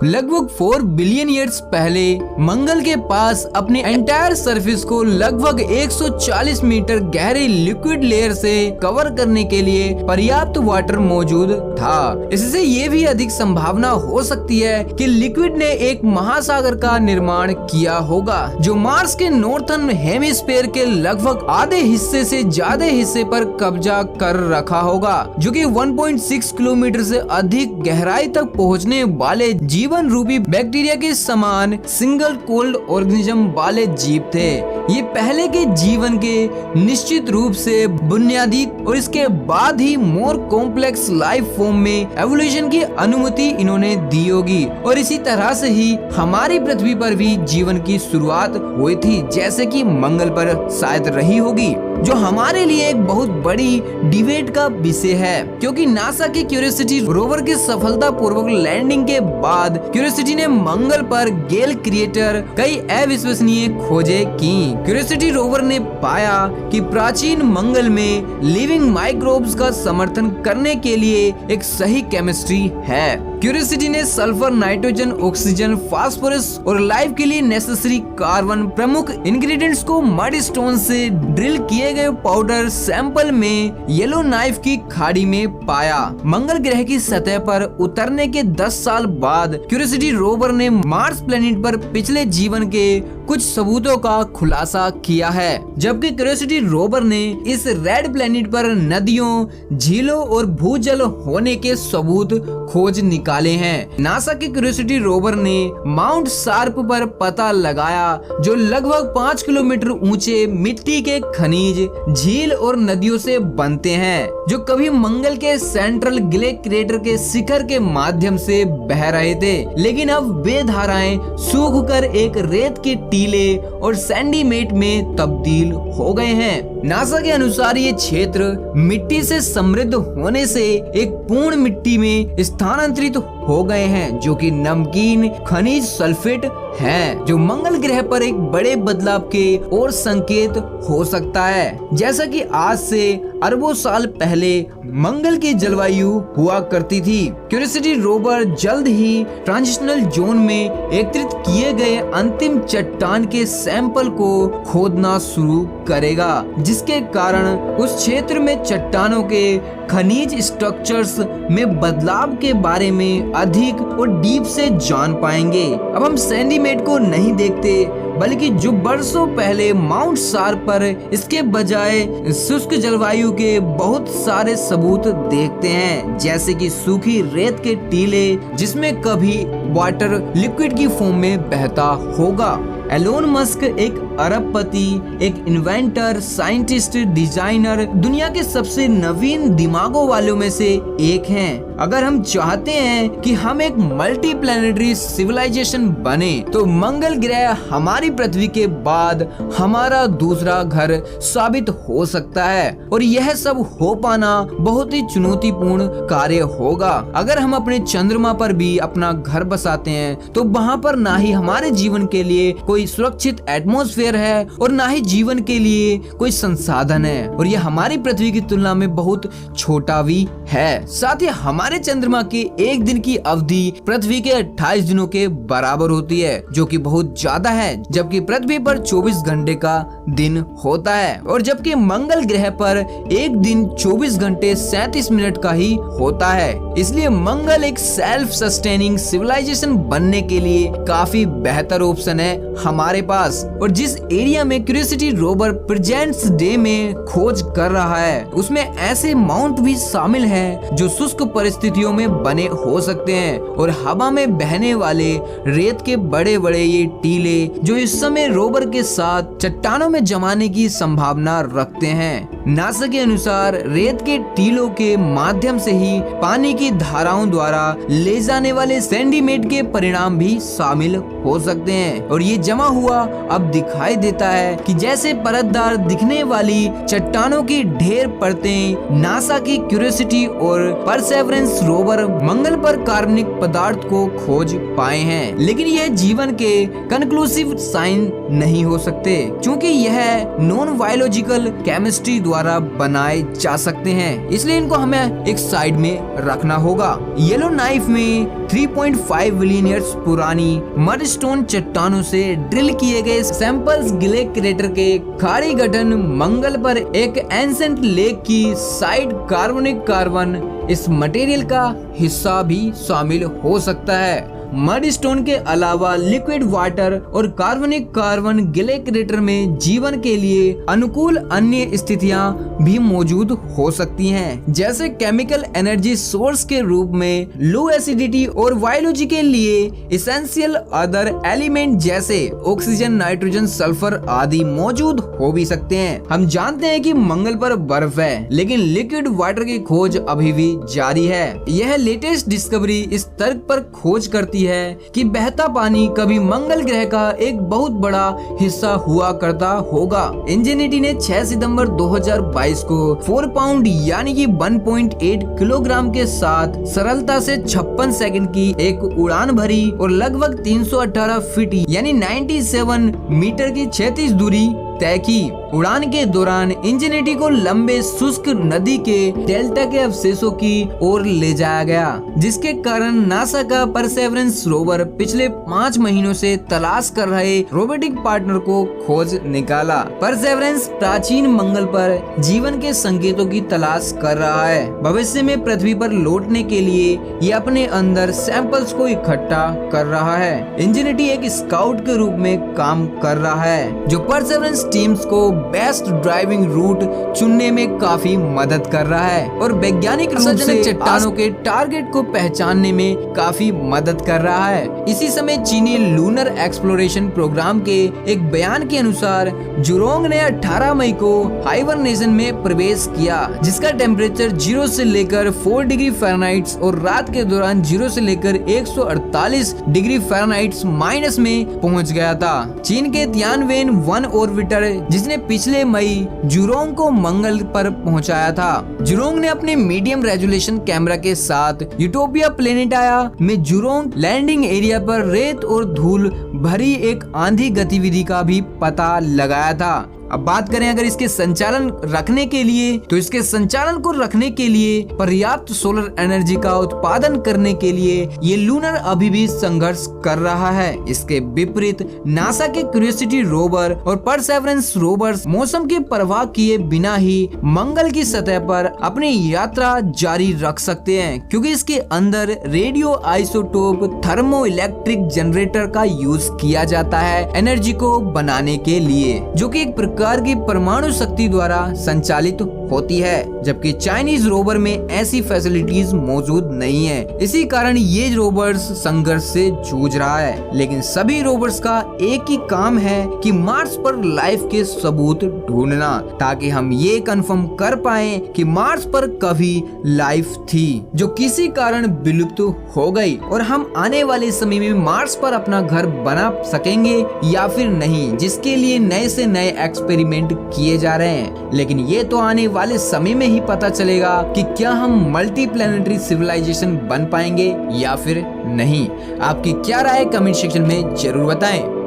लगभग 4 billion years पहले मंगल के पास अपने एंटायर सरफेस को लगभग 140 मीटर गहरे लिक्विड लेयर से कवर करने के लिए पर्याप्त वाटर मौजूद था। इससे ये भी अधिक संभावना हो सकती है कि लिक्विड ने एक महासागर का निर्माण किया होगा जो मार्स के नॉर्थर्न हेमिस्फीयर के लगभग आधे हिस्से से ज्यादा हिस्से पर कब्जा कर रखा होगा, जो कि 1.6 किलोमीटर से अधिक गहराई तक पहुंचने वाले जीवन रूपी बैक्टीरिया के समान सिंगल कोल्ड ऑर्गेनिज्म वाले जीव थे। ये पहले के जीवन के निश्चित रूप से बुनियादी और इसके बाद ही मोर कॉम्प्लेक्स लाइफ फॉर्म में एवोल्यूशन की अनुमति इन्होंने दी होगी और इसी तरह से ही हमारी पृथ्वी पर भी जीवन की शुरुआत हुई थी, जैसे कि मंगल पर शायद रही होगी, जो हमारे लिए एक बहुत बड़ी डिबेट का विषय है। क्योंकि नासा के क्यूरियोसिटी रोवर की सफलतापूर्वक लैंडिंग के बाद क्यूरियोसिटी ने मंगल पर गैस क्रिएटर कई अविश्वसनीय खोजें की। क्यूरियोसिटी रोवर ने पाया कि प्राचीन मंगल में लिविंग माइक्रोब्स का समर्थन करने के लिए एक सही केमिस्ट्री है। क्यूरियोसिटी ने सल्फर, नाइट्रोजन, ऑक्सीजन, फास्फोरस और लाइफ के लिए नेसेसरी कार्बन प्रमुख इंग्रेडिएंट्स को मड स्टोन से ड्रिल किए गए पाउडर सैंपल में येलो नाइफ की खाड़ी में पाया। मंगल ग्रह की सतह पर उतरने के 10 साल बाद क्यूरियोसिटी रोवर ने मार्स प्लेनेट पर पिछले जीवन के कुछ सबूतों का खुलासा किया है, जबकि क्यूरियोसिटी रोवर ने इस रेड प्लेनेट पर नदियों, झीलों और भूजल होने के सबूत खोज निकाले हैं। नासा के क्यूरियोसिटी रोवर ने माउंट शार्प पर पता लगाया, जो लगभग 5 किलोमीटर ऊंचे मिट्टी के खनिज, झील और नदियों से बनते हैं, जो कभी मंगल के सेंट्रल गिले क्रेटर के शिखर के माध्यम से बह रहे थे, लेकिन अब वे धाराएं सूखकर एक रेत के टीले और सैंडीमेट में तब्दील हो गए हैं। नासा के अनुसार ये क्षेत्र मिट्टी से समृद्ध होने से एक पूर्ण मिट्टी में स्थानांतरित हो गए हैं, जो कि नमकीन खनिज सल्फेट है, जो मंगल ग्रह पर एक बड़े बदलाव के और संकेत हो सकता है। जैसा कि आज से अरबों साल पहले मंगल की जलवायु हुआ करती थी। क्यूरियोसिटी रोवर जल्द ही ट्रांजिशनल जोन में एकत्रित किए गए अंतिम चट्टान के सैंपल को खोदना शुरू करेगा, जिसके कारण उस क्षेत्र में चट्टानों के खनिज स्ट्रक्चर्स में बदलाव के बारे में अधिक और डीप से जान पाएंगे। अब हम सैंडीमेट को नहीं देखते, बल्कि जो बरसों पहले माउंट शार्प पर इसके बजाय शुष्क जलवायु के बहुत सारे सबूत देखते हैं, जैसे कि सूखी रेत के टीले जिसमें कभी वाटर लिक्विड की फॉर्म में बहता होगा। एलोन मस्क एक अरबपति, एक इन्वेंटर, साइंटिस्ट, डिजाइनर, दुनिया के सबसे नवीन दिमागों वालों में से एक हैं। अगर हम चाहते हैं कि हम एक मल्टी प्लैनेटरी सिविलाइजेशन बने, तो मंगल ग्रह हमारी पृथ्वी के बाद हमारा दूसरा घर साबित हो सकता है, और यह सब हो पाना बहुत ही चुनौतीपूर्ण कार्य होगा। अगर हम अपने चंद्रमा पर भी अपना घर बसाते हैं, तो वहाँ पर ना ही हमारे जीवन के लिए कोई सुरक्षित एटमॉस्फेयर है और ना ही जीवन के लिए कोई संसाधन है, और यह हमारी पृथ्वी की तुलना में बहुत छोटा भी है। साथ ही हमारे चंद्रमा के एक दिन की अवधि पृथ्वी के 28 दिनों के बराबर होती है, जो कि बहुत ज्यादा है, जबकि पृथ्वी पर 24 घंटे का दिन होता है, और जबकि मंगल ग्रह पर एक दिन 24 घंटे 37 मिनट का ही होता है। इसलिए मंगल एक सेल्फ सस्टेनिंग सिविलाइजेशन बनने के लिए काफी बेहतर ऑप्शन है हमारे पास। और जिस एरिया में क्यूरियोसिटी रोवर प्रेजेंट्स डे में खोज कर रहा है, उसमें ऐसे माउंट भी शामिल हैं जो शुष्क परिस्थितियों में बने हो सकते हैं, और हवा में बहने वाले रेत के बड़े बड़े ये टीले जो इस समय रोवर के साथ चट्टानों में जमाने की संभावना रखते हैं। नासा के अनुसार रेत के टीलों के माध्यम से ही पानी की धाराओं द्वारा ले जाने वाले सैंडीमेट के परिणाम भी शामिल हो सकते हैं, और ये जमा हुआ अब दिखाई देता है कि जैसे परतदार दिखने वाली चट्टानों की ढेर परतें। नासा की क्यूरियोसिटी और परसेवरेंस रोवर मंगल पर कार्बनिक पदार्थ को खोज पाए हैं, लेकिन यह जीवन के कंक्लूसिव साइन नहीं हो सकते, क्योंकि यह नॉन बायोलॉजिकल केमिस्ट्री द्वारा बनाए जा सकते हैं, इसलिए इनको हमें एक साइड में रखना होगा। येलो नाइफ में 3.5 बिलियन ईयर्स पुरानी मडस्टोन चट्टानों से ड्रिल किए गए सैंपल्स गिले क्रेटर के खाड़ी गठन मंगल पर एक एंसेंट लेक की साइड कार्बोनिक कार्बन इस मटेरियल का हिस्सा भी शामिल हो सकता है। मडस्टोन के अलावा लिक्विड वाटर और कार्बनिक कार्बन गिले क्रेटर में जीवन के लिए अनुकूल अन्य स्थितियां भी मौजूद हो सकती हैं, जैसे केमिकल एनर्जी सोर्स के रूप में लो एसिडिटी और बायोलॉजी के लिए इसेंशियल अदर एलिमेंट जैसे ऑक्सीजन, नाइट्रोजन, सल्फर आदि मौजूद हो भी सकते हैं। हम जानते हैं कि मंगल पर बर्फ है, लेकिन लिक्विड वाटर की खोज अभी भी जारी है। यह लेटेस्ट डिस्कवरी इस तर्क पर खोज करती है कि बहता पानी कभी मंगल ग्रह का एक बहुत बड़ा हिस्सा हुआ करता होगा। इंजेनिटी ने 6 सितंबर 2022 को 4 पाउंड यानी कि 1.8 किलोग्राम के साथ सरलता से 56 सेकंड की एक उड़ान भरी और लगभग 318 फीट यानी 97 मीटर की क्षैतिज दूरी तय की। उड़ान के दौरान इंजेनिटी को लंबे शुष्क नदी के डेल्टा के अवशेषों की ओर ले जाया गया, जिसके कारण नासा का परसेवरेंस रोवर पिछले 5 महीनों से तलाश कर रहे रोबोटिक पार्टनर को खोज निकाला। परसेवरेंस प्राचीन मंगल पर जीवन के संकेतों की तलाश कर रहा है। भविष्य में पृथ्वी पर लौटने के लिए ये अपने अंदर सैंपल्स को इकट्ठा कर रहा है। इंजेनिटी एक स्काउट के रूप में काम कर रहा है, जो परसेवरेंस टीम्स को बेस्ट ड्राइविंग रूट चुनने में काफी मदद कर रहा है और वैज्ञानिक रूप से चट्टानों के टारगेट को पहचानने में काफी मदद कर रहा है। इसी समय चीनी लूनर एक्सप्लोरेशन प्रोग्राम के एक बयान के अनुसार जुरोंग ने 18 मई को हाइबरनेशन में प्रवेश किया, जिसका टेम्परेचर 0 से लेकर 4 डिग्री फ़ारेनहाइट और रात के दौरान 0 से लेकर 148 डिग्री फ़ारेनहाइट माइनस में पहुंच गया था। चीन के तियानवेन 1 ऑर्बिटर जिसने पिछले मई जुरोंग को मंगल पर पहुंचाया था। जुरोंग ने अपने मीडियम रेजोल्यूशन कैमरा के साथ यूटोपिया प्लेनेटाया में जुरोंग लैंडिंग एरिया पर रेत और धूल भरी एक आंधी गतिविधि का भी पता लगाया था। अब बात करें अगर इसके संचालन रखने के लिए, तो इसके संचालन को रखने के लिए पर्याप्त सोलर एनर्जी का उत्पादन करने के लिए ये लूनर अभी भी संघर्ष कर रहा है। इसके विपरीत नासा के क्यूरियोसिटी रोवर और परसेवरेंस रोवर्स मौसम की परवाह किए बिना ही मंगल की सतह पर अपनी यात्रा जारी रख सकते हैं, क्योंकि इसके अंदर radio isotope thermo electric generator का यूज किया जाता है एनर्जी को बनाने के लिए, जो कि एक प्रकार की परमाणु शक्ति द्वारा संचालित होती है, जबकि चाइनीज रोवर में ऐसी फैसिलिटीज मौजूद नहीं है। इसी कारण ये रोवर्स संघर्ष से जूझ रहा है। लेकिन सभी रोवर्स का एक ही काम है कि मार्स पर लाइफ के सबूत ढूंढना, ताकि हम ये कंफर्म कर पाए कि मार्स पर कभी लाइफ थी जो किसी कारण विलुप्त हो गई, और हम आने वाले समय में मार्स पर अपना घर बना सकेंगे या फिर नहीं, जिसके लिए नए से नए एक्सपेरिमेंट किए जा रहे हैं। लेकिन ये तो आने वाले समय में ही पता चलेगा कि क्या हम मल्टी प्लैनेटरी सिविलाइजेशन बन पाएंगे या फिर नहीं। आपकी क्या राय कमेंट सेक्शन में जरूर बताएं।